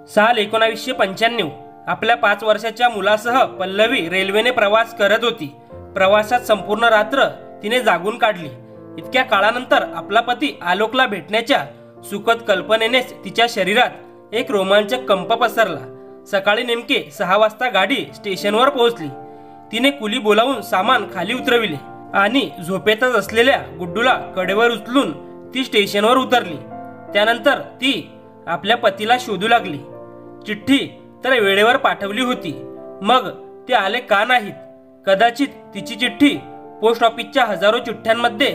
साल 1995 आपल्या 5 वर्षाच्या मुलासह पल्लवी रेल्वेने प्रवास करत होती। प्रवासात संपूर्ण रात्र तिने जागून काढली। इतक्या काळानंतर आपला पती आलोकला भेटण्याच्या सुखद कल्पनेनेच तिच्या शरीरात एक रोमांचक कंप पसरला। सकाळी नेमके 6 वाजता गाडी स्टेशनवर पोहोचली। तिने कुली बोलावून सामान खाली उतरविले आणि झोपेतच असलेल्या गुड्डूला कडेवर उचलून ती स्टेशनवर उतरली। त्यानंतर ती आपल्या पतीला शोधू लागली। चिठ्ठी तर वेळेवर पाठवली होती, मग ते आले का नाहीत? कदाचित तिची चिठ्ठी पोस्ट ऑफिसच्या हजारो चिठ्ठ्यांमध्ये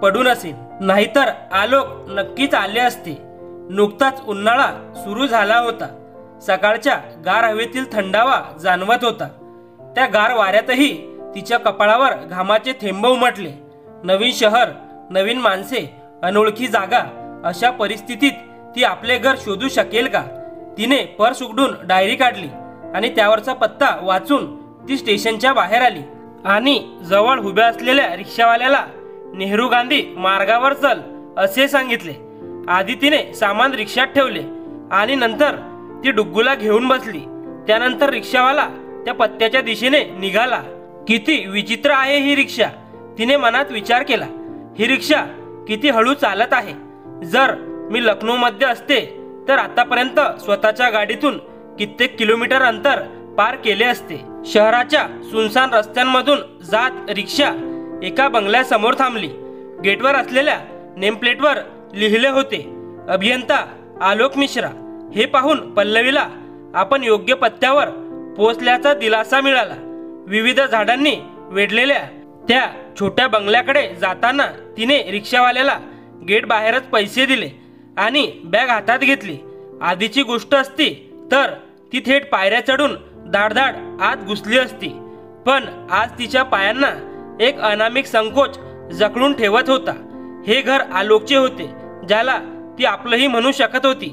पडून असेल, नाहीतर आलोक नक्कीच आले असते। नुकताच उन्हाळा सुरू झाला होता। सकाळच्या गार हवेतील थंडावा जाणवत होता। त्या गार वाऱ्यातही तिच्या कपाळावर घामाचे थेंब उमटले। नवीन शहर, नवीन माणसे, अनोळखी जागा, अशा परिस्थितीत ती आपले घर शोधू शकेल का? तिने पर्स उघडून डायरी काढली आणि त्यावरचा पत्ता वाचून ती स्टेशनच्या बाहेर आली आणि जवळ उभ्या असलेल्या रिक्षावाल्याला नेहरू गांधी मार्गावर चल असे सांगितले। आधी तिने सामान रिक्षात ठेवले आणि नंतर ती डुग्गूला घेऊन बसली। त्यानंतर रिक्षावाला त्या पत्त्याच्या दिशेने निघाला। किती विचित्र आहे ही रिक्षा, तिने मनात विचार केला। ही रिक्षा किती हळू चालत आहे। जर मी लखनौ मध्ये असते तर आतापर्यंत स्वतःच्या गाडीतून कित्येक किलोमीटर अंतर पार केले असते। शहराच्या सुनसान रस्त्यांमधून जात रिक्षा एका बंगल्यासमोर थांबली। गेटवर असलेल्या नेमप्लेटवर लिहिले होते, अभियंता आलोक मिश्रा। हे पाहून पल्लवीला आपण योग्य पत्त्यावर पोहोचल्याचा दिलासा मिळाला। विविध झाडांनी वेढलेल्या त्या छोट्या बंगल्याकडे जाताना तिने रिक्षावाल्याला गेट बाहेरच पैसे दिले आणि बॅग हातात घेतली। आधीची गोष्ट असती तर ती थेट पायऱ्या चढून धाडधाड आत घुसली असती, पण आज तिच्या पायांना एक अनामिक संकोच जखडून ठेवत होता। हे घर आलोकचे होते, ज्याला ती आपलंही म्हणू शकत होती,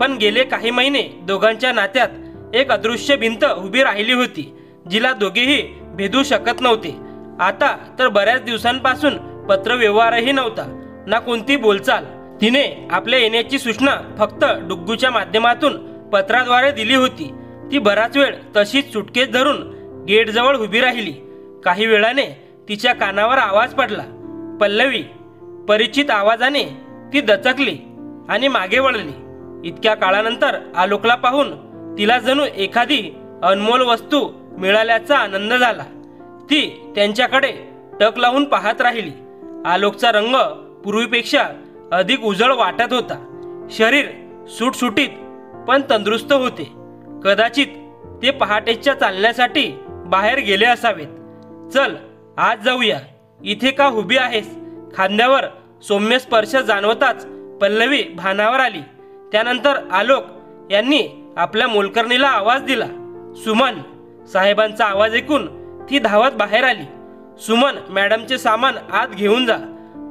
पण गेले काही महिने दोघांच्या नात्यात एक अदृश्य भिंत उभी राहिली होती, जिला दोघेही भेदू शकत नव्हते। आता तर बऱ्याच दिवसांपासून पत्रव्यवहारही नव्हता, ना कोणती बोलचाल। तिने आपल्या येण्याची सूचना फक्त डुग्गूच्या माध्यमातून पत्राद्वारे दिली होती। ती बराच वेळ तशीच सुटकेस धरून गेटजवळ उभी राहिली। काही वेळाने तिच्या कानावर आवाज पडला, पल्लवी। परिचित आवाजाने ती दचकली आणि मागे वळली। इतक्या काळानंतर आलोकला पाहून तिला जणू एखादी अनमोल वस्तू मिळाल्याचा आनंद झाला। ती त्यांच्याकडे टक लावून पाहत राहिली। आलोकचा रंग पूर्वीपेक्षा अधिक उजळ वाटत होता। शरीर सुटसुटीत पण तंदुरुस्त होते। कदाचित ते पहाटेच्या चालण्यासाठी बाहेर गेले असावेत। चल आज जाऊया, इथे का उभी आहेस? खांद्यावर सौम्य स्पर्श जाणवताच पल्लवी भानावर आली। त्यानंतर आलोक यांनी आपल्या मोलकरणीला आवाज दिला, सुमन। साहेबांचा आवाज ऐकून ती धावत बाहेर आली। सुमन, मॅडमचे सामान आत घेऊन जा।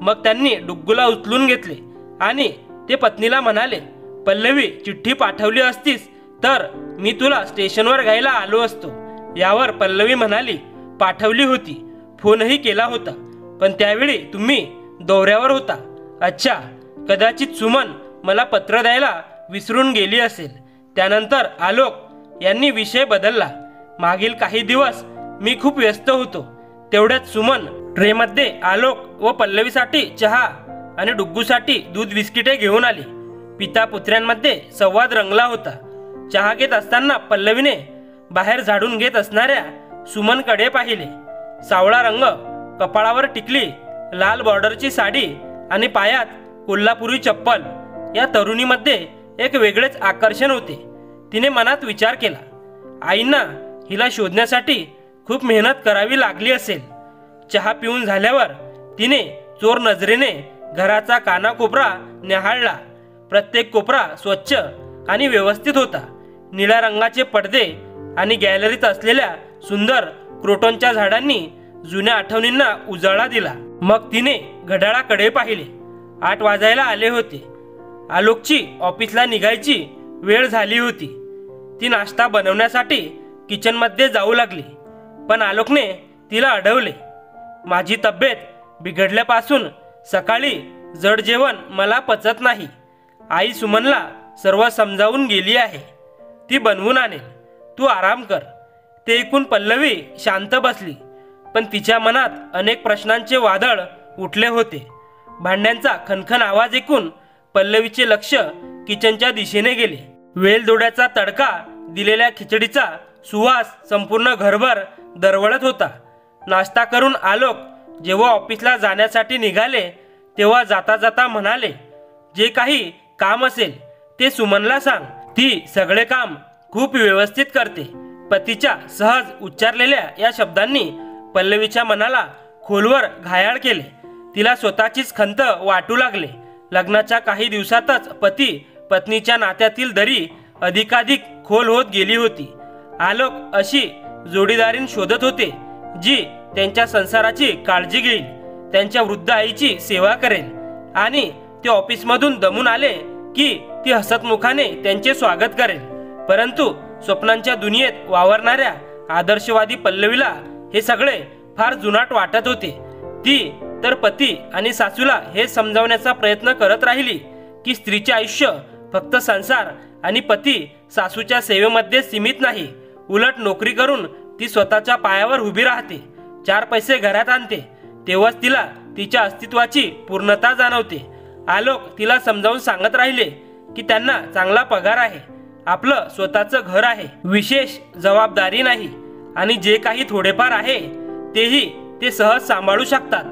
मग त्यांनी डुग्गूला उचलून घेतले आणि ते पत्नीला म्हणाले, पल्लवी, चिठ्ठी पाठवली असतीस तर मी तुला स्टेशनवर घ्यायला आलो असतो। यावर पल्लवी म्हणाली, पाठवली होती, फोनही केला होता, पण त्यावेळी तुम्ही दौऱ्यावर होता। अच्छा, कदाचित सुमन मला पत्र द्यायला विसरून गेली असेल। त्यानंतर आलोक यांनी विषय बदलला। मागील काही दिवस मी खूप व्यस्त होतो। तेवढ्यात सुमन ट्रेमध्ये आलोक व पल्लवीसाठी चहा आणि डुग्गूसाठी दूध बिस्किटे घेऊन आली। पिता पुत्र्यांमध्ये संवाद रंगला होता। चहा घेत असताना पल्लवीने बाहेर झाडून घेत असणाऱ्या सुमनकडे पाहिले। सावळा रंग, कपाळावर टिकली, लाल बॉर्डरची साडी आणि पायात कोल्हापुरी चप्पल, या तरुणीमध्ये एक वेगळेच आकर्षण होते। तिने मनात विचार केला, आईंना हिला शोधण्यासाठी खूप मेहनत करावी लागली असेल। चहा पिऊन झाल्यावर तिने चोर नजरेने घराचा कानाकोपरा न्याहाळला। प्रत्येक कोपरा स्वच्छ आणि व्यवस्थित होता। निळ्या रंगाचे पडदे आणि गॅलरीत असलेल्या सुंदर क्रोटॉनच्या झाडांनी जुन्या आठवणींना उजाळा दिला। मग तिने घड्याळाकडे पाहिले। 8 वाजायला आले होते। आलोकची ऑफिसला निघायची वेळ झाली होती। ती नाश्ता बनवण्यासाठी किचनमध्ये जाऊ लागली, पण आलोकने तिला अडवले। माझी तब्येत बिघडल्यापासून सकाळी जड जेवण मला पचत नाही। आई सुमनला सर्व समजावून गेली आहे। ती बनवून आणेल, तू आराम कर. ते ऐकून पल्लवी शांत बसली, पण तिच्या मनात अनेक प्रश्नांचे वादळ उठले होते. भांड्यांचा खनखन आवाज ऐकून पल्लवीचे लक्ष किचनच्या दिशेने गेले. वेलदोड्याचा तडका दिलेल्या खिचडीचा सुवास संपूर्ण घरभर दरवळत होता. नाश्ता करून आलोक जेव्हा ऑफिसला जाण्यासाठी निघाले तेव्हा जाता जाता म्हणाले, जे काही काम असेल ते सुमनला सांग, ती सगळे काम खूप व्यवस्थित करते. पतीच्या सहज उच्चारलेल्या या शब्दांनी पल्लवीच्या मनाला खोलवर घायाळ केले. तिला स्वतःचीच खंत वाटू लागले. लग्नाच्या काही दिवसातच पती पत्नीच्या नात्यातील दरी अधिकाधिक खोल होत गेली होती. आलोक अशी जोडीदारीण शोधत होते जी त्यांच्या संसाराची काळजी घेईल, त्यांच्या वृद्ध आईची सेवा करेल आणि ते ऑफिसमधून दमून आले की ती हसतमुखाने त्यांचे स्वागत करेल. परंतु स्वप्नांच्या दुनियेत वावरणाऱ्या आदर्शवादी पल्लवीला हे सगळे फार जुनाट वाटत होते. ती तर पती आणि सासूला हे समजावण्याचा प्रयत्न करत राहिली की स्त्रीचे आयुष्य फक्त संसार आणि पती सासूच्या सेवेमध्ये सीमित नाही. उलट नोकरी करून ती स्वतःच्या पायावर उभी राहते, 4 पैसे घरात आणते, तेव्हाच तिला तिच्या अस्तित्वाची पूर्णता जाणवते. आलोक तिला समजावून सांगत राहिले की त्यांना चांगला पगार आहे, आपलं स्वतःचं घर आहे, विशेष जबाबदारी नाही आणि जे काही थोडेफार आहे तेही ते सहज सांभाळू शकतात.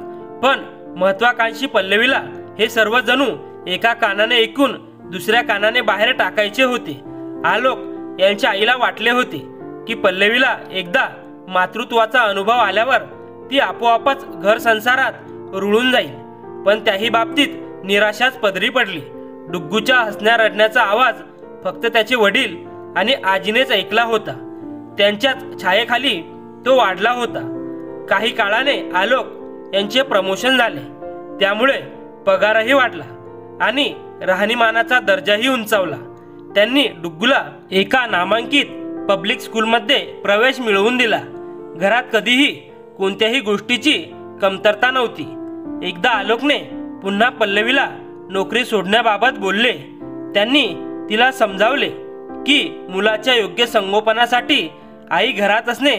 पण महत्वाकांक्षी पल्लवीला हे सर्व जणू एका कानाने ऐकून दुसऱ्या कानाने बाहेर टाकायचे होते. आलोक यांच्या आईला वाटले होते की पल्लवीला एकदा मातृत्वाचा अनुभव आल्यावर ती आपोआपच घर संसारात रुळून जाईल. पण त्याही बाबतीत निराशाच पदरी पडली. डुग्गूच्या हसण्या रडण्याचा आवाज फक्त त्याचे वडील आणि आजीनेच ऐकला होता. त्यांच्याच छायेखाली तो वाढला होता. काही काळाने आलोक यांचे प्रमोशन झाले, त्यामुळे पगारही वाढला आणि राहणीमानाचा दर्जाही उंचावला. त्यांनी डुग्गूला एका नामांकित पब्लिक स्कूलमध्ये प्रवेश मिळवून दिला. घरात कधीही कोणत्याही गोष्टीची कमतरता नव्हती. एकदा आलोकने पुन्हा पल्लवीला नोकरी सोडण्याबाबत बोलले. त्यांनी तिला समजावले की मुलाच्या योग्य संगोपनासाठी आई घरात असणे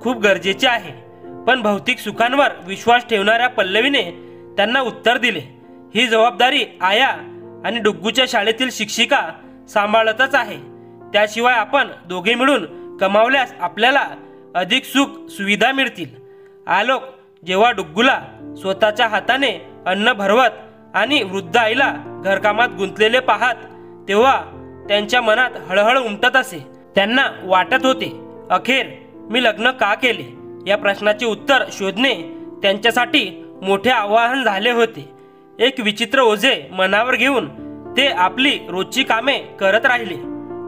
खूप गरजेचे आहे. पण भौतिक सुखांवर विश्वास ठेवणाऱ्या पल्लवीने त्यांना उत्तर दिले, ही जबाबदारी आया आणि डुग्गूच्या शाळेतील शिक्षिका सांभाळतच आहे. त्याशिवाय आपण दोघे मिळून कमावल्यास आपल्याला अधिक सुख सुविधा मिळतील. आलोक जेव्हा डुग्गूला स्वतःच्या हाताने अन्न भरवत आणि वृद्ध आईला घरकामात गुंतलेले पाहत तेव्हा त्यांच्या मनात हळहळ उमटत असे. त्यांना वाटत होते, अखेर मी लग्न का केले या प्रश्नाचे उत्तर शोधणे त्यांच्यासाठी मोठे आव्हान झाले होते. एक विचित्र ओझे मनावर घेऊन ते आपली रोजची कामे करत राहिले,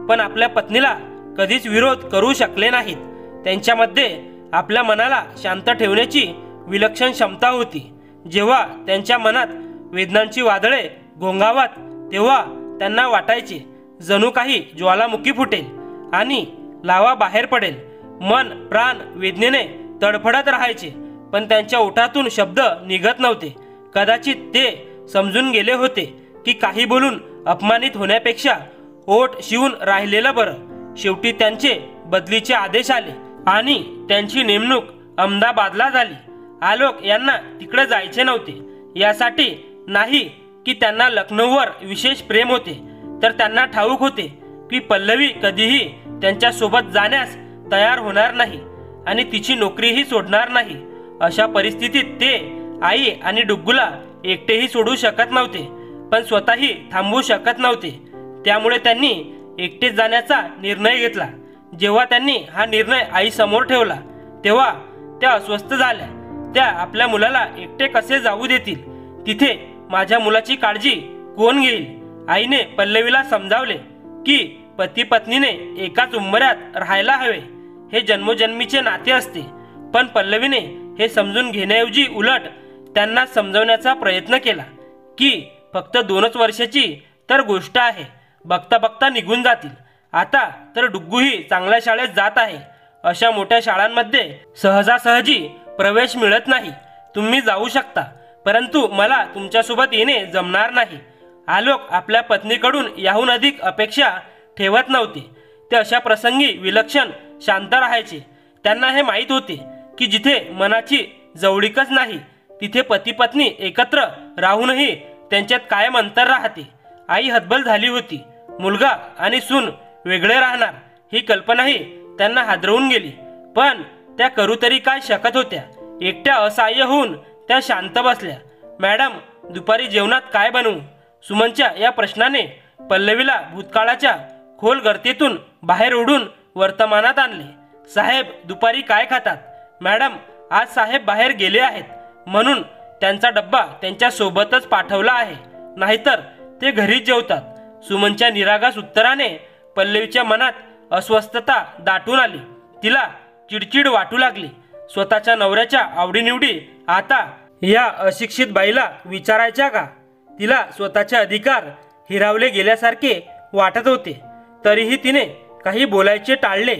पण आपल्या पत्नीला कधीच विरोध करू शकले नाहीत. त्यांच्यामध्ये आपल्या मनाला शांत ठेवण्याची विलक्षण क्षमता होती. जेव्हा त्यांच्या मनात वेदनांची वादळे घोंगावत तेव्हा त्यांना वाटायचे जणू काही ज्वालामुखी फुटेल आणि लावा बाहेर पडेल. मन प्राण वेदनेने तडफडत राहायचे, पण त्यांच्या ओठातून शब्द निघत नव्हते. कदाचित ते समजून गेले होते की काही बोलून अपमानित होण्यापेक्षा ओठ शिवून राहिलेलं बरं. शेवटी त्यांचे बदलीचे आदेश आले आणि त्यांची नेमणूक अहमदाबादला झाली. आलोक यांना तिकडे जायचे नव्हते. यासाठी नाही की त्यांना लखनौवर विशेष प्रेम होते, तर त्यांना ठाऊक होते की पल्लवी कधीही त्यांच्यासोबत जाण्यास तयार होणार नाही आणि तिची नोकरीही सोडणार नाही. अशा परिस्थितीत ते आई आणि डुग्गूला एकटेही सोडू शकत नव्हते, पण स्वतःही थांबवू शकत नव्हते. त्यामुळे त्यांनी एकटेच जाण्याचा निर्णय घेतला. जेव्हा त्यांनी हा निर्णय आई समोर ठेवला तेव्हा त्या अस्वस्थ झाल्या. त्या आपल्या मुलाला एकटे कसे जाऊ देतील? तिथे माझ्या मुलाची काळजी कोण घेईल? आईने पल्लवीला समजावले की पती पत्नीने एकाच उंबऱ्यात राहायला हवे, हे जन्मोजन्मीचे नाते असते. पण पल्लवीने हे समजून घेण्याऐवजी उलट त्यांना समजवण्याचा प्रयत्न केला की फक्त 2च वर्षाची तर गोष्ट आहे, बघता बघता निघून जातील. आता तर डुग्गूही चांगल्या शाळेत जात आहे. अशा मोठ्या शाळांमध्ये सहजासहजी प्रवेश मिळत नाही. तुम्ही जाऊ शकता, परंतु मला तुमच्यासोबत येणे जमणार नाही. आलोक आपल्या पत्नीकडून याहून अधिक अपेक्षा ठेवत नव्हते. ते अशा प्रसंगी विलक्षण शांत राहायचे. त्यांना हे माहीत होते की जिथे मनाची जवळीकच नाही तिथे पती पत्नी एकत्र राहूनही त्यांच्यात कायम अंतर राहते. आई हतबल झाली होती. मुलगा आणि सून वेगळे राहणार ही कल्पनाही त्यांना हादरवून गेली. पण त्या करू तरी काय शकत होत्या. एकट्या असहाय्य होऊन त्या शांत बसल्या. मॅडम, दुपारी जेवणात काय बनवू? सुमनच्या या प्रश्नाने पल्लवीला भूतकाळाच्या खोल गर्तेतून बाहेर ओढून वर्तमानात आणले. साहेब दुपारी काय खातात? मॅडम, आज साहेब बाहेर गेले आहेत म्हणून त्यांचा डब्बा त्यांच्या सोबतच पाठवला आहे, नाहीतर ते घरीच जेवतात. सुमनच्या निरागस उत्तराने पल्लवीच्या मनात अस्वस्थता दाटून आली. तिला चिडचिड वाटू लागली. स्वतःच्या नवऱ्याच्या आवडीनिवडी आता या अशिक्षित बाईला विचारायच्या का? तिला स्वतःचे अधिकार हिरावले गेल्यासारखे वाटत होते. तरीही तिने काही बोलायचे टाळले.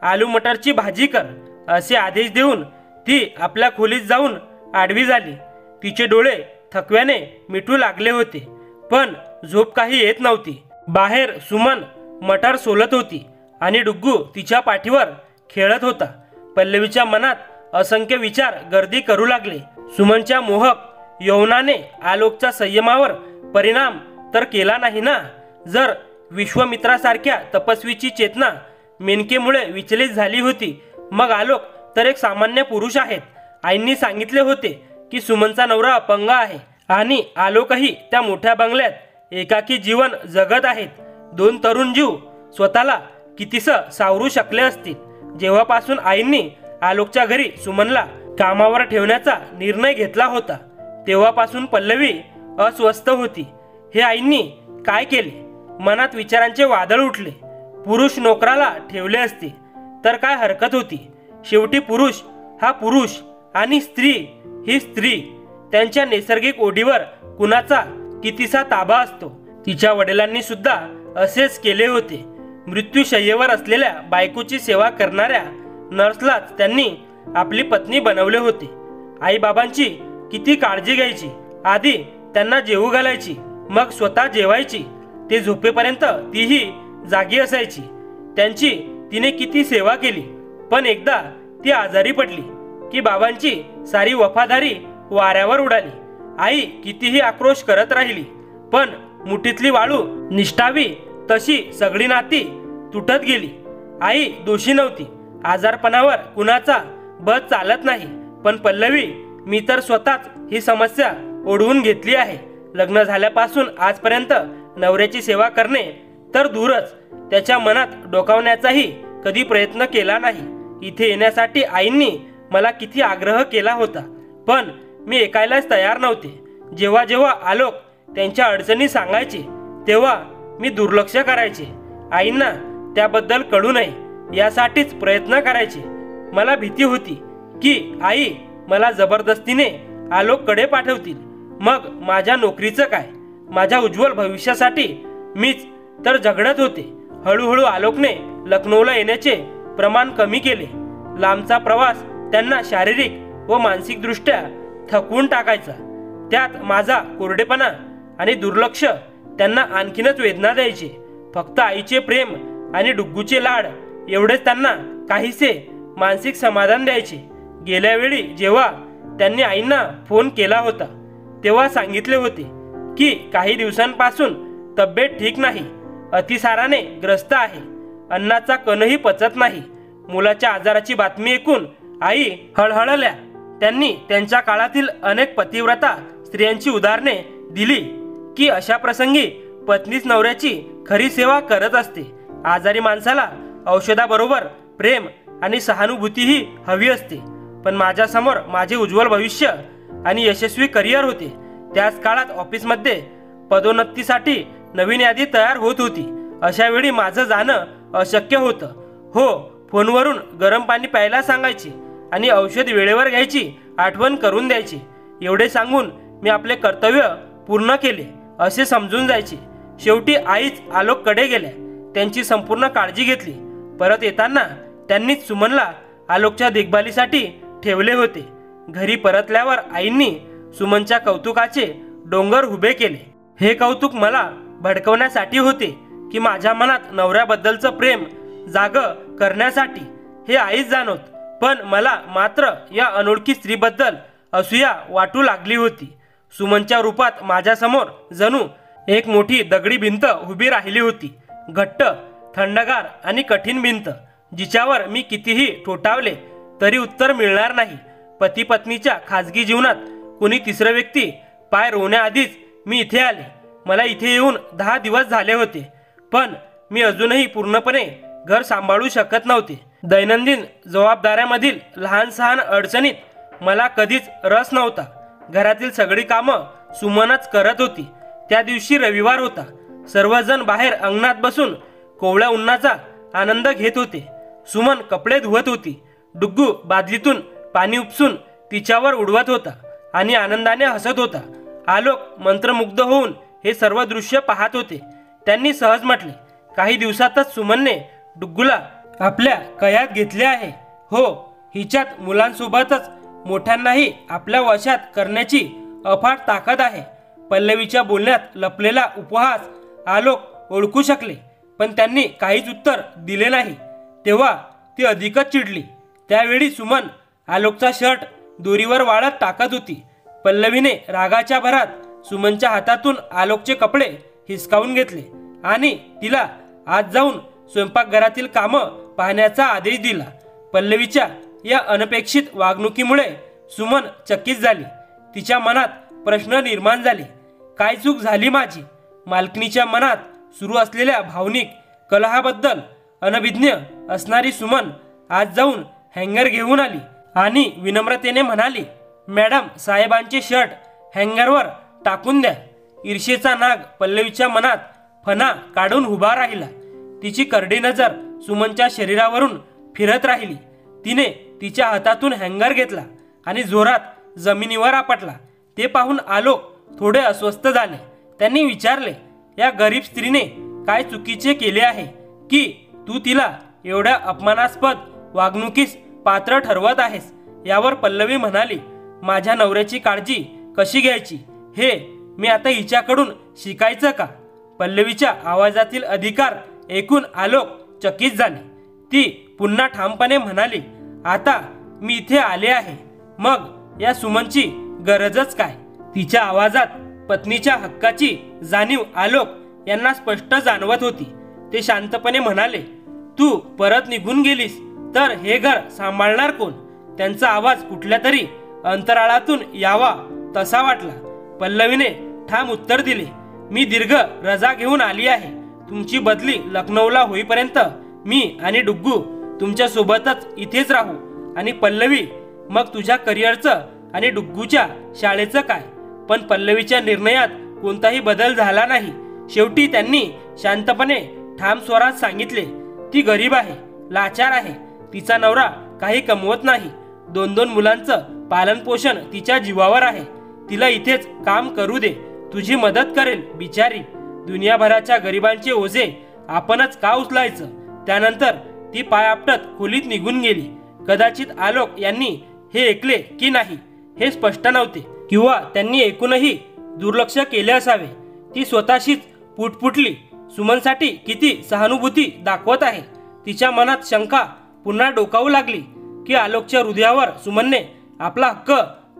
आलू मटरची भाजी कर असे आदेश देऊन ती आपल्या खोलीत जाऊन आडवी झाली. तिचे डोळे थकव्याने मिटू लागले होते, पण झोप काही येत नव्हती. बाहेर सुमन मटर सोलत होती आणि डुग्गू तिच्या पाठीवर खेळत होता. पल्लवीच्या मनात असंख्य विचार गर्दी करू लागले. सुमनच्या मोहक यौवनाने आलोकच्या संयमावर परिणाम तर केला नाही ना? जर विश्वामित्रासारख्या तपस्वीची चेतना मेनकेमुळे विचलित झाली होती, मग आलोक तर एक सामान्य पुरुष आहेत. आईंनी सांगितले होते की सुमनचा नवरा अपंग आहे आणि आलोकही त्या मोठ्या बंगल्यात एकाकी जीवन जगत आहेत. दोन तरुण जीव स्वतःला कितीसं सावरू शकले असतील. जेव्हापासून आईंनी आलोकच्या घरी सुमनला कामावर ठेवण्याचा निर्णय घेतला होता, तेव्हापासून पल्लवी अस्वस्थ होती. हे आईंनी काय केले? मनात विचारांचे वादळ उठले. पुरुष नोकराला ठेवले असते तर काय हरकत होती? शेवटी पुरुष हा पुरुष आणि स्त्री ही स्त्री. त्यांच्या नैसर्गिक ओढीवर कुणाचा कितीसा ताबा असतो? तिच्या वडिलांनी सुद्धा असेच केले होते. मृत्यूशय्येवर असलेल्या बायकोची सेवा करणाऱ्या नर्सलाच त्यांनी आपली पत्नी बनवले होते. आईबाबांची किती काळजी घ्यायची. आधी त्यांना जेवू घालायची, मग स्वतः जेवायची. ते झोपेपर्यंत तीही जागी असायची. त्यांची तिने किती सेवा केली. पण एकदा ती आजारी पडली की बाबांची सारी वफादारी वाऱ्यावर उडाली. आई कितीही आक्रोश करत राहिली, पण मुठीतली वाळू निष्ठावी तशी सगळी नाती तुटत गेली. आई दोषी नव्हती. आजारपणावर कुणाचा बस चालत नाही. पण पल्लवी, मी तर स्वतःच ही समस्या ओढवून घेतली आहे. लग्न झाल्यापासून आजपर्यंत नवऱ्याची सेवा करणे तर दूरच, त्याच्या मनात डोकावण्याचाही कधी प्रयत्न केला नाही. इथे येण्यासाठी आईंनी मला किती आग्रह केला होता, पण मी ऐकायलाच तयार नव्हते. जेव्हा जेव्हा आलोक त्यांच्या अडचणी सांगायचे तेव्हा मी दुर्लक्ष करायचे. आईंना त्याबद्दल कळू नये यासाठीच प्रयत्न करायचे. मला भीती होती की आई मला जबरदस्तीने आलोककडे पाठवतील. मग माझ्या नोकरीचं काय? माझ्या उज्ज्वल भविष्यासाठी मीच तर झगडत होते. हळूहळू आलोकने लखनौला येण्याचे प्रमाण कमी केले. लांबचा प्रवास त्यांना शारीरिक व मानसिक दृष्ट्या थकवून टाकायचा. त्यात माझा कोरडेपणा आणि दुर्लक्ष त्यांना आणखीनच वेदना द्यायचे. फक्त आईचे प्रेम आणि डुग्गूचे लाड एवढेच त्यांना काहीसे मानसिक समाधान द्यायचे. गेल्या वेळी जेव्हा त्यांनी आईंना फोन केला होता तेव्हा सांगितले होते की काही दिवसांपासून तब्येत ठीक नाही, अतिसाराने ग्रस्त आहे, अन्नाचा कणही पचत नाही. मुलाच्या आजाराची बातमी ऐकून आई हळहळल्या. त्यांनी त्यांच्या काळातील अनेक पतिव्रता स्त्रियांची उदाहरणे दिली की अशा प्रसंगी पत्नीच नवऱ्याची खरी सेवा करत असते. आजारी माणसाला औषधाबरोबर प्रेम आणि सहानुभूतीही हवी असते. पण माझ्यासमोर माझे उज्ज्वल भविष्य आणि यशस्वी करिअर होते. त्याच काळात ऑफिसमध्ये पदोन्नतीसाठी नवीन यादी तयार होत होती. अशा वेळी माझं जाणं अशक्य होतं. हो, फोनवरून गरम पाणी प्यायला सांगायचे आणि औषध वेळेवर घ्यायची आठवण करून द्यायची. एवढे सांगून मी आपले कर्तव्य पूर्ण केले असे समजून जायचे. शेवटी आईच आलोककडे गेल्या. त्यांची संपूर्ण काळजी घेतली. परत येताना त्यांनीच सुमनला आलोकच्या देखभालीसाठी ठेवले होते. घरी परतल्यावर आईंनी सुमनच्या कौतुकाचे डोंगर उभे केले. हे कौतुक मला भडकवण्यासाठी होते की माझ्या मनात नवऱ्याबद्दलचं प्रेम जागं करण्यासाठी, हे आईच जाणवत. पण मला मात्र या अनोळखी स्त्रीबद्दल असूया वाटू लागली होती. सुमनच्या रूपात माझ्यासमोर जणू एक मोठी दगडी भिंत उभी राहिली होती. घट्ट, थंडगार आणि कठीण भिंत, जिच्यावर मी कितीही ठोठावले तरी उत्तर मिळणार नाही. पती पत्नीच्या खाजगी जीवनात कोणी तिसरं व्यक्ती पाय रोवण्याआधीच मी इथे आले. मला इथे येऊन 10 दिवस झाले होते, पण मी अजूनही पूर्णपणे घर सांभाळू शकत नव्हते. दैनंदिन जबाबदाऱ्यामधील लहान सहान अडचणीत मला कधीच रस नव्हता. घरातील सगळी कामं सुमनच करत होती. त्या दिवशी रविवार होता. सर्वजण बाहेर अंगणात बसून कोवळ्या उन्हाचा आनंद घेत होते. सुमन कपडे धुवत होती. डुग्गू बादलीतून पाणी उपसून तिच्यावर उडवत होता आणि आनंदाने हसत होता. आलोक मंत्रमुग्ध होऊन हे सर्व दृश्य पाहत होते. त्यांनी सहज म्हटले, काही दिवसातच सुमनने डुग्गूला आपल्या कयात घेतले आहे. हो, हिच्यात मुलांसोबतच मोठ्यांनाही आपल्या वशात करण्याची अफाट ताकद आहे. पल्लवीच्या बोलण्यात लपलेला उपहास आलोक ओळखू शकले, पण त्यांनी काहीच उत्तर दिले नाही. तेव्हा ती अधिकच चिडली. त्यावेळी सुमन आलोकचा शर्ट दोरीवर वाळत टाकत होती. पल्लवीने रागाच्या भरात सुमनच्या हातातून आलोकचे कपडे हिसकावून घेतले आणि तिला आत जाऊन स्वयंपाकघरातील कामं पाहण्याचा आदेश दिला. पल्लवीच्या या अनपेक्षित वागणुकीमुळे सुमन चकित झाली. तिच्या मनात प्रश्न निर्माण झाले. काय चूक झाली माझी? मालकिनीच्या मनात सुरू असलेल्या भावनिक कलहाबद्दल अनभिज्ञ असणारी सुमन आज जाऊन हँगर घेऊन आली आणि विनम्रतेने म्हणाली, मॅडम, साहेबांचे शर्ट हँगरवर टाकून द्या. ईर्षेचा नाग पल्लवीच्या मनात फणा काढून उभा राहिला. तिची करडी नजर सुमनच्या शरीरावरून फिरत राहिली. तिने तिच्या हातातून हँगर घेतला आणि जोरात जमिनीवर आपटला. ते पाहून आलोक थोडे अस्वस्थ झाले. त्यांनी विचारले, या गरीब स्त्रीने काय चुकीचे केले आहे की तू तिला एवढ्या अपमानास्पद वागणुकीस पात्र ठरवत आहेस? यावर पल्लवी म्हणाली, माझ्या नवऱ्याची काळजी कशी घ्यायची हे मी आता हिच्याकडून शिकायचं का? पल्लवीच्या आवाजातील अधिकार ऐकून आलोक चकित झाले. ती पुन्हा ठामपणे म्हणाली, आता मी इथे आले आहे, मग या सुमनची गरजच काय? तिच्या आवाजात पत्नीच्या हक्काची जाणीव आलोक यांना स्पष्ट जाणवत होती. ते शांतपणे म्हणाले, तू परत निघून गेलीस तर हे घर सांभाळणार कोण? त्यांचा आवाज कुठल्या तरी अंतराळातून यावा तसा वाटला. पल्लवीने ठाम उत्तर दिले, मी दीर्घ रजा घेऊन आली आहे. तुमची बदली लखनौला होईपर्यंत मी आणि डुग्गू तुमच्या सोबतच इथेच राहू. आणि पल्लवी, मग तुझ्या करिअरचं आणि डुग्गूच्या शाळेचं काय? पण पल्लवीच्या निर्णयात कोणताही बदल झाला नाही. शेवटी त्यांनी शांतपणे ठाम स्वरात सांगितले, ती गरीब आहे, लाचार आहे. तिचा नवरा काही कमवत नाही. 2-2 मुलांचं पालनपोषण तिच्या जीवावर आहे. तिला इथेच काम करू दे. तुझी मदत करेल बिचारी. दुनियाभराच्या गरिबांचे ओझे आपणच का उचलायचं? त्यानंतर ती पाय आपटत खोलीत निघून गेली. कदाचित आलोक यांनी हे ऐकले की नाही हे स्पष्ट नव्हते, किंवा त्यांनी ऐकूनही दुर्लक्ष केले असावे. ती स्वतःशीच पुटपुटली, सुमनसाठी किती सहानुभूती दाखवत आहे. तिच्या मनात शंका पुन्हा डोकावू लागली की आलोकच्या हृदयावर सुमनने आपला हक्क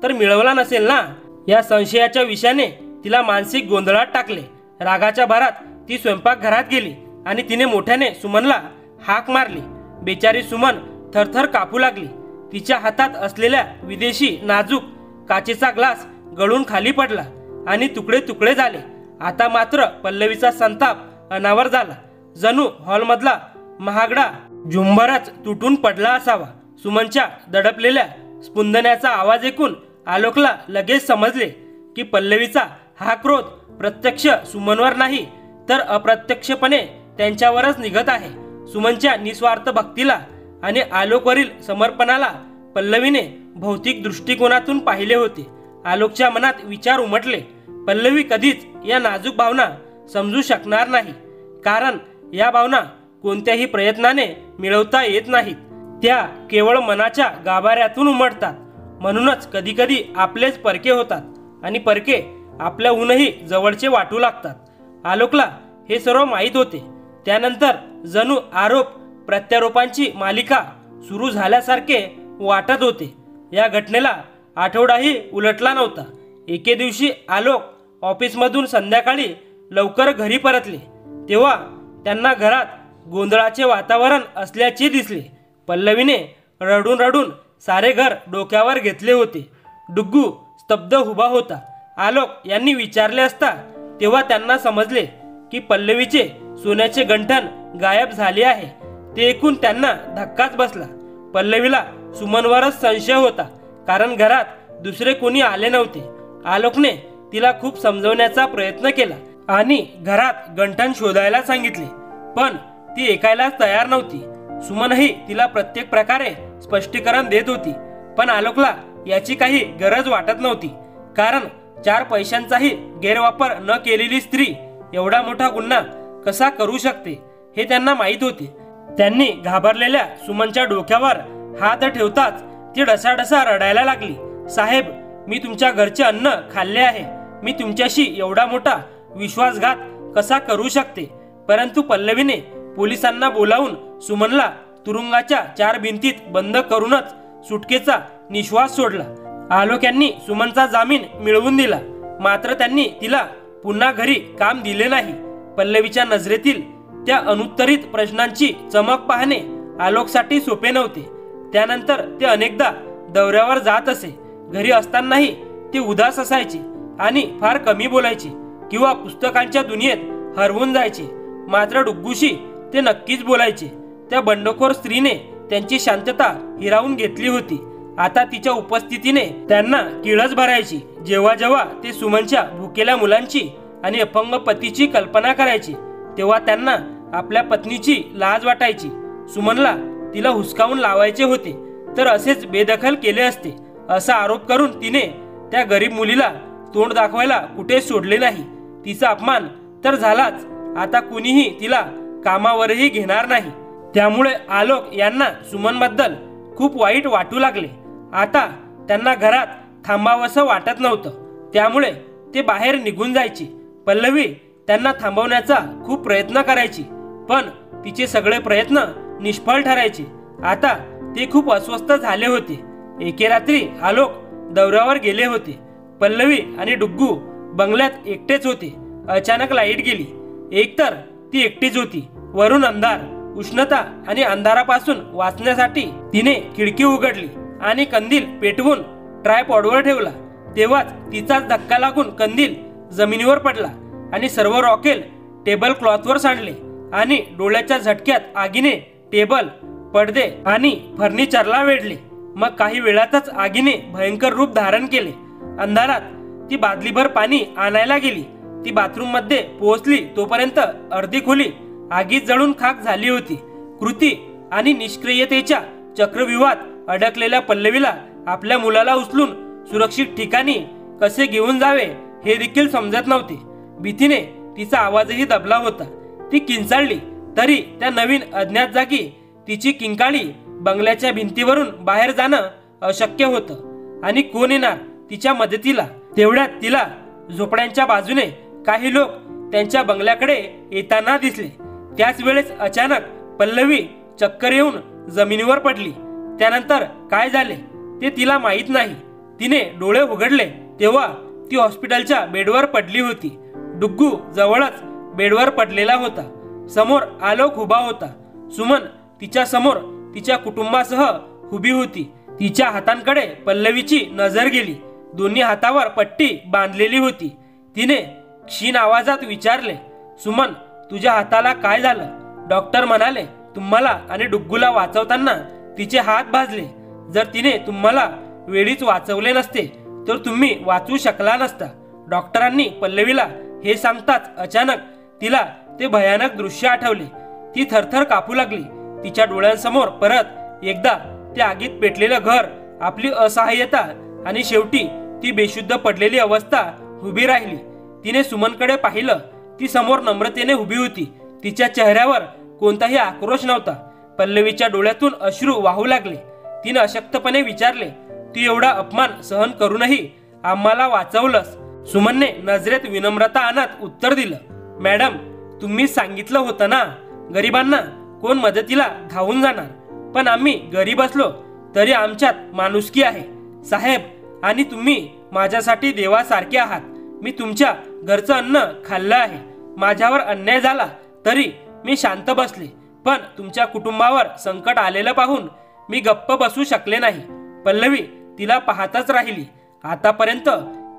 तर मिळवला नसेल ना? या संशयाच्या विषयाने तिला मानसिक गोंधळात टाकले. रागाच्या भरात ती स्वयंपाकघरात गेली आणि तिने मोठ्याने सुमनला हाक मारली. बेचारी सुमन थरथर कापू लागली. तिच्या हातात असलेल्या विदेशी नाजूक काचेचा ग्लास गळून खाली पडला आणि तुकडे तुकडे झाले. आता मात्र पल्लवीचा संताप अनावर झाला. जणू हॉलमधला महागडा झुंबरच तुटून पडला असावा. सुमनच्या दडपलेल्या स्पंदनाचा आवाज ऐकून आलोकला लगेच समजले की पल्लवीचा हा क्रोध प्रत्यक्ष सुमनवर नाही तर अप्रत्यक्षपणे त्यांच्यावरच निघत आहे. सुमनच्या निस्वार्थ भक्तीला आणि आलोकवरील समर्पणाला पल्लवीने भौतिक दृष्टिकोनातून पाहिले होते. आलोकच्या मनात विचार उमटले, पल्लवी कधीच या नाजूक भावना समजू शकणार नाही, कारण या भावना कोणत्याही प्रयत्नाने मिळवता येत नाहीत. त्या केवळ मनाच्या गाभाऱ्यातून उमटतात. म्हणूनच कधीकधी आपलेच परके होतात आणि परके आपल्याहूनही जवळचे वाटू लागतात. आलोकला हे सर्व माहीत होते. त्यानंतर जणू आरोप प्रत्यारोपांची मालिका सुरू झाल्यासारखे वाटत होते. या घटनेला आठवडाही उलटला नव्हता. एके दिवशी आलोक ऑफिसमधून संध्याकाळी लवकर घरी परतले तेव्हा त्यांना घरात गोंधळाचे वातावरण असल्याचे दिसले. पल्लवीने रडून रडून सारे घर डोक्यावर घेतले होते. डुग्गू स्तब्ध उभा होता. आलोक यांनी विचारले असता तेव्हा त्यांना समजले की पल्लवीचे सोन्याचे गंठण गायब झाले आहे. ते ऐकून त्यांना धक्काच बसला. पल्लवीला सुमनवरच संशय होता, कारण घरात दुसरे कोणी आले नव्हते. आलोकने तिला खूप समजवण्याचा प्रयत्न केला आणि घरात गंठण शोधायला सांगितले, पण ती ऐकायलाच तयार नव्हती. सुमनही तिला प्रत्येक प्रकारे स्पष्टीकरण देत होती, पण आलोकला याची काही गरज वाटत नव्हती, कारण 4 पैशांचाही गैरवापर न केलेली स्त्री एवढा मोठा गुन्हा कसा करू शकते हे त्यांना माहीत होते. त्यांनी घाबरलेल्या सुमनच्या डोक्यावर हात ठेवताच ती डसाडसा रडायला लागली. साहेब, मी तुमच्या घरचे अन्न खाल्ले आहे. मी तुमच्याशी एवढा मोठा विश्वासघात कसा करू शकते? परंतु पल्लवीने पोलिसांना बोलावून सुमनला तुरुंगाच्या 4 भिंतीत बंद करूनच सुटकेचा निश्वास सोडला. आलोक यांनी सुमनचा जामीन मिळवून दिला, मात्र त्यांनी तिला पुन्हा घरी काम दिले नाही. पल्लवीच्या नजरेतील त्या अनुत्तरित प्रश्नांची चमक पाहणे आलोकसाठी सोपे नव्हते. त्यानंतर ते अनेकदा दौऱ्यावर जात असे. घरी असतानाही ते उदास असायचे आणि फार कमी बोलायचे किंवा पुस्तकांच्या दुनियेत हरवून जायचे. मात्र डुग्गूशी ते नक्कीच बोलायचे. त्या बंडखोर स्त्रीने त्यांची शांतता हिरावून घेतली होती. आता तिच्या उपस्थितीने त्यांना किळस भरायची. जेव्हा जेव्हा ते सुमनच्या भुकेल्या मुलांची आणि अपंग पतीची कल्पना करायची तेव्हा त्यांना आपल्या पत्नीची लाज वाटायची. सुमनला तिला हुसकावून लावायचे होते तर असेच बेदखल केले असते असा आरोप करून तिने त्या गरीब मुलीला तोंड दाखवायला कुठे सोडले नाही. तिचा अपमान तर झालाच, आता कुणीही तिला कामावरही घेणार नाही. त्यामुळे आलोक यांना सुमनबद्दल खूप वाईट वाटू लागले. आता त्यांना घरात थांबावंसं वाटत नव्हतं, त्यामुळे ते बाहेर निघून जायचे. पल्लवी त्यांना थांबवण्याचा खूप प्रयत्न करायची, पण तिचे सगळे प्रयत्न निष्फळ ठरायचे. आता ते खूप अस्वस्थ झाले होते. एके रात्री आलोक दौऱ्यावर गेले होते. पल्लवी आणि डुग्गू बंगल्यात एकटेच होते. अचानक लाईट गेली. एकतर ती एकटीच होती, वरून अंधार. उष्णता आणि अंधारापासून वाचण्यासाठी तिने खिडकी उघडली आणि कंदील पेटवून ट्रायपॉडवर ठेवला. तेव्हाच तिचाच धक्का लागून कंदील जमिनीवर पडला आणि सर्व रॉकेल टेबल क्लॉथवर सांडले आणि डोळ्याच्या झटक्यात आगीने टेबल, पडदे आणि फर्निचरला वेढले. मग काही वेळातच आगीने भयंकर रूप धारण केले. अंधारात ती बादलीभर पाणी आणायला गेली. ती बाथरूम मध्ये पोहोचली तोपर्यंत अर्धी खोली आगीत जळून खाक झाली होती. कृती आणि निष्क्रियतेच्या चक्रव्यूहात अडकलेल्या पल्लवीला आपल्या मुलाला उचलून सुरक्षित ठिकाणी कसे घेऊन जावे हे देखील समजत नव्हते. भीतीने तिचा आवाजही दबला होता. ती किंचाळली तरी त्या नवीन अज्ञात जागी तिची किंकाळी बंगल्याच्या भिंतीवरून बाहेर जाणं अशक्य होतं. आणि कोण येणार तिच्या मदतीला? तेवढ्यात तिला झोपड्यांच्या बाजूने काही लोक त्यांच्या बंगल्याकडे येताना दिसले. त्याच वेळेस अचानक पल्लवी चक्कर येऊन जमिनीवर पडली. त्यानंतर काय झाले ते तिला माहीत नाही. तिने डोळे उघडले तेव्हा ती हॉस्पिटलच्या बेडवर पडली होती. डुग्गू जवळच बेडवर पडलेला होता. समोर आलोक उभा होता. सुमन तिच्या समोर तिच्या कुटुंबासह उभी होती. तिच्या हातांकडे पल्लवीची नजर गेली. दोन्ही हातावर पट्टी बांधलेली होती. तिने क्षीण आवाजात विचारले, सुमन, तुझ्या हाताला काय झालं? डॉक्टर म्हणाले तुम्हाला आणि डुग्गूला वाचवताना तिचे हात भाजले. जर तिने तुम्हाला वेळीच वाचवले नसते तर तुम्ही वाचू शकला नसता. डॉक्टरांनी पल्लवीला हे सांगताच अचानक तिला ते भयानक दृश्य आठवले. ती थरथर कापू लागली. तिच्या डोळ्यांसमोर परत एकदा ते आगीत पेटलेलं घर, आपली असहाय्यता आणि शेवटी ती बेशुद्ध पडलेली अवस्था उभी राहिली. तिने सुमनकडे पाहिलं. ती समोर नम्रतेने उभी होती. तिच्या चेहऱ्यावर कोणताही आक्रोश नव्हता. पल्लवीच्या डोळ्यातून अश्रू वाहू लागले. तिने अशक्तपणे विचारले, तू एवढा अपमान सहन करूनही आम्हाला वाचवलंस? सुमनने नजरेत विनम्रता आणत उत्तर दिलं, मॅडम, तुम्ही सांगितलं होतं ना, गरिबांना कोण मदतीला धावून जाणार, पण आम्ही गरीब असलो तरी आमच्यात माणुसकी आहे साहेब, आणि तुम्ही माझ्यासाठी देवासारखे आहात. मी तुमच्या घरचं अन्न खाल्लं आहे. माझ्यावर अन्याय झाला तरी मी शांत बसले, पण तुमच्या कुटुंबावर संकट आलेलं पाहून मी गप्प बसू शकले नाही. पल्लवी तिला पाहतच राहिली. आतापर्यंत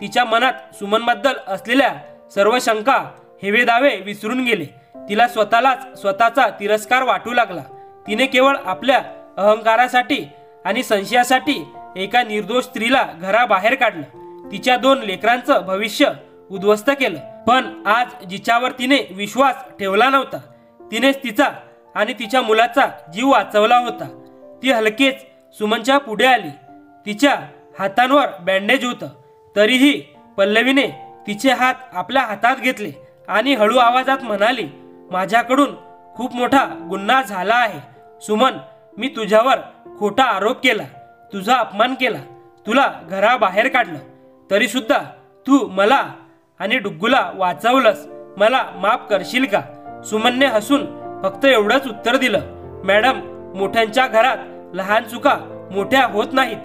तिच्या मनात सुमनबद्दल असलेल्या सर्व शंका, हेवे दावे विसरून गेले. तिला स्वतःलाच स्वतःचा तिरस्कार वाटू लागला. तिने केवळ आपल्या अहंकारासाठी आणि संशयासाठी एका निर्दोष स्त्रीला घराबाहेर काढलं. तिच्या 2 लेकरांचं भविष्य उद्ध्वस्त केलं. पण आज जिच्यावर तिने विश्वास ठेवला नव्हता, तिनेच तिचा आणि तिच्या मुलाचा जीव वाचवला होता. ती हलकेच सुमनच्या पुढे आली. तिच्या हातांवर बँडेज होतं, तरीही पल्लवीने तिचे हात आपल्या हातात घेतले आणि हळू आवाजात म्हणाली, माझ्याकडून खूप मोठा गुन्हा झाला आहे सुमन. मी तुझ्यावर खोटा आरोप केला, तुझा अपमान केला, तुला घराबाहेर काढलं, तरी सुद्धा तू मला आणि डुग्गूला वाचवलंस. मला माफ करशील का? सुमनने हसून फक्त एवढंच उत्तर दिलं, मॅडम, मोठ्यांच्या घरात लहान चुका मोठ्या होत नाहीत.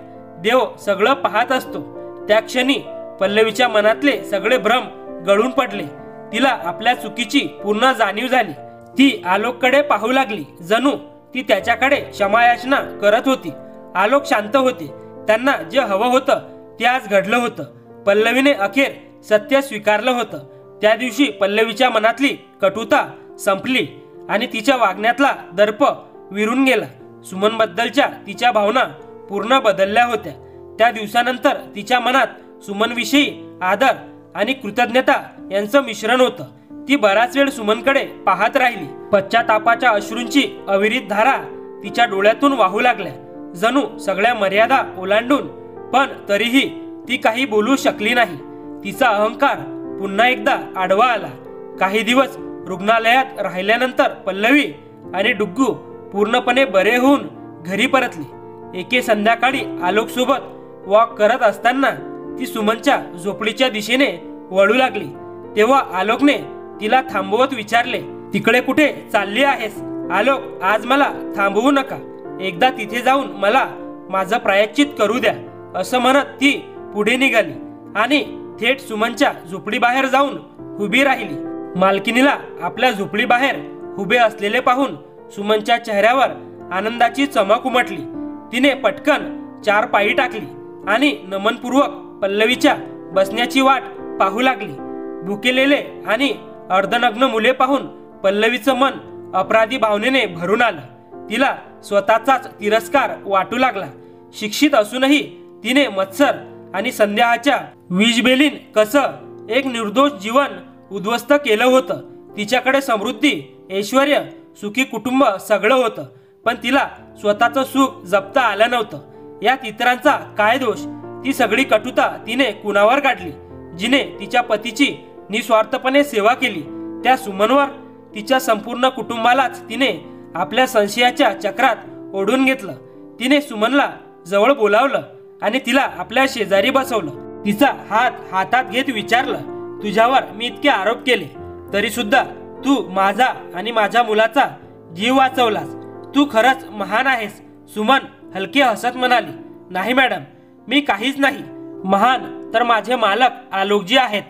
देव सगळं पाहत असतो. त्या क्षणी पल्लवीच्या मनातले सगळे भ्रम गळून पडले. तिला आपल्या चुकीची पूर्ण जाणीव झाली. ती आलोककडे पाहू लागली, जणू ती त्याच्याकडे क्षमायाचना करत होती. आलोक शांत होते. त्यांना जे हवं होतं ते आज घडलं होतं. पल्लवीने अखेर सत्य स्वीकारलं होतं. त्या दिवशी पल्लवीच्या मनातली कटुता संपली आणि तिच्या वागण्यातला दर्प विरून गेला. सुमनबद्दलच्या तिच्या भावना पूर्ण बदलल्या होत्या. त्या दिवसानंतर तिच्या मनात सुमनविषयी आदर आणि कृतज्ञता यांचं मिश्रण होतं. ती बराच वेळ सुमनकडे पाहत राहिली. पश्चातापाच्या अश्रूंची अविरत धारा तिच्या डोळ्यातून वाहू लागल्या, जणू सगळ्या मर्यादा ओलांडून. पण तरीही ती काही बोलू शकली नाही. तिचा अहंकार पुन्हा एकदा आडवा आला. काही दिवस रुग्णालयात राहिल्यानंतर पल्लवी आणि डुग्गू पूर्णपणे बरे होऊन घरी परतले. एके संध्याकाळी आलोकसोबत वॉक करत असताना ती सुमनच्या झोपडीच्या दिशेने वळू लागली. तेव्हा आलोकने तिला थांबवत विचारले, तिकडे कुठे चालली आहेस? आलोक, आज मला थांबवू नका. एकदा तिथे जाऊन मला माझं प्रायश्चित करू द्या, असं म्हणत ती पुढे निघाली आणि थेट सुमनच्या झोपडीबाहेर जाऊन उभी राहिली. मालकिनीला आपल्या झोपडीबाहेर उभे असलेले पाहून सुमनच्या चेहऱ्यावर आनंदाची चमक उमटली. तिने पटकन 4 पायी टाकली आणि नमनपूर्वक पल्लवीच्या बसण्याची वाट पाहू लागली. भुकेलेले आणि अर्धनग्न मुले पाहून पल्लवीचं मन अपराधी भावनेने भरून आलं. तिला स्वतःचाच तिरस्कार वाटू लागला. शिक्षित असूनही तिने मत्सर आणि संदेहाच्या विषबेलीन कसं एक निर्दोष जीवन उद्ध्वस्त केलं होतं. तिच्याकडे समृद्धी, ऐश्वर्य, सुखी कुटुंब सगळं होतं, पण तिला स्वतःचं सुख जपता आलं नव्हतं. यात इतरांचा काय दोष? ती सगळी कटुता तिने कुणावर काढली? जिने तिच्या पतीची निस्वार्थपणे सेवा केली त्या सुमनवर. तिच्या संपूर्ण कुटुंबालाच तिने आपल्या संशयाच्या चक्रात ओढून घेतलं. तिने सुमनला जवळ बोलावलं आणि तिला आपल्या शेजारी बसवलं. तिचा हात हातात घेत विचारलं, तुझ्यावर मी इतके आरोप केले तरी सुद्धा तू माझा आणि माझ्या मुलाचा जीव वाचवलास. तू खरंच महान आहेस. सुमन हलके हसत म्हणाली, नाही मॅडम, मी काहीच नाही. महान तर माझे मालक आलोकजी आहेत.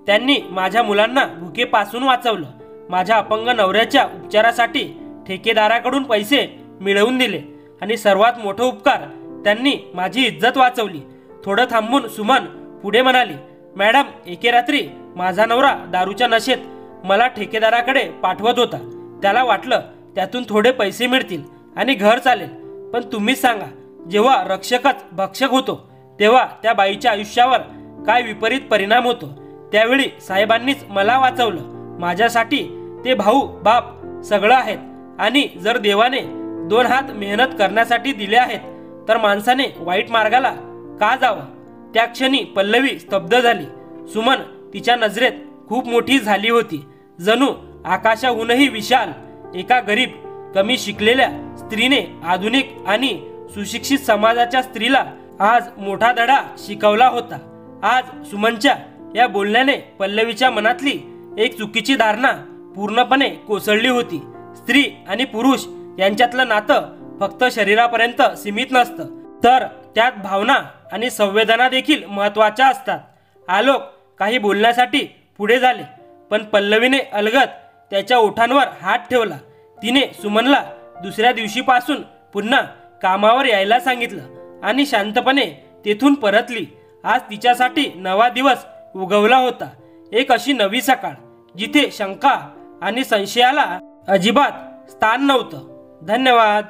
त्यांनी माझ्या मुलांना भुकेपासून वाचवलं. माझ्या अपंग नवऱ्याच्या उपचारासाठी ठेकेदाराकडून पैसे मिळवून दिले आणि सर्वात मोठा उपकार, त्यांनी माझी इज्जत वाचवली. थोडं थांबून सुमन पुढे म्हणाली, मॅडम, एके रात्री माझा नवरा दारूच्या नशेत मला ठेकेदाराकडे पाठवत होता. त्याला वाटलं त्यातून थोडे पैसे मिळतील आणि घर चालेल. पण तुम्हीच सांगा, जेव्हा रक्षकच भक्षक होतो तेव्हा त्या बाईच्या आयुष्यावर काय विपरीत परिणाम होतो. त्यावेळी साहेबांनीच मला वाचवलं. माझ्यासाठी ते भाऊ, बाप सगळं आहेत. आणि जर देवाने 2 हात मेहनत करण्यासाठी दिले आहेत तर माणसाने वाईट मार्गाला का जावं? त्या क्षणी पल्लवी स्तब्ध झाली. सुमन तिच्या नजरेत खूप मोठी झाली होती, जणू आकाशाहूनही विशाल. एका गरीब, कमी शिकलेल्या स्त्रीने आधुनिक आणि सुशिक्षित समाजाच्या स्त्रीला आज मोठा धडा शिकवला होता. आज सुमनच्या या बोलण्याने पल्लवीच्या मनातली एक चुकीची धारणा पूर्णपणे कोसळली होती. स्त्री आणि पुरुष यांच्यातलं नातं फक्त शरीरापर्यंत सीमित नसतं, तर त्यात भावना आणि संवेदना देखील महत्त्वाच्या असतात. आलोक काही बोलण्यासाठी पुढे झाले, पण पल्लवीने अलगद त्याच्या ओठांवर हात ठेवला. तिने सुमनला दुसऱ्या दिवशीपासून पुन्हा कामावर यायला सांगितलं आणि शांतपणे तेथून परतली. आज तिच्यासाठी नवा दिवस उगवला होता, एक अशी नवी सकाळ जिथे शंका आणि संशयाला अजिबात स्थान नव्हतं. धन्यवाद.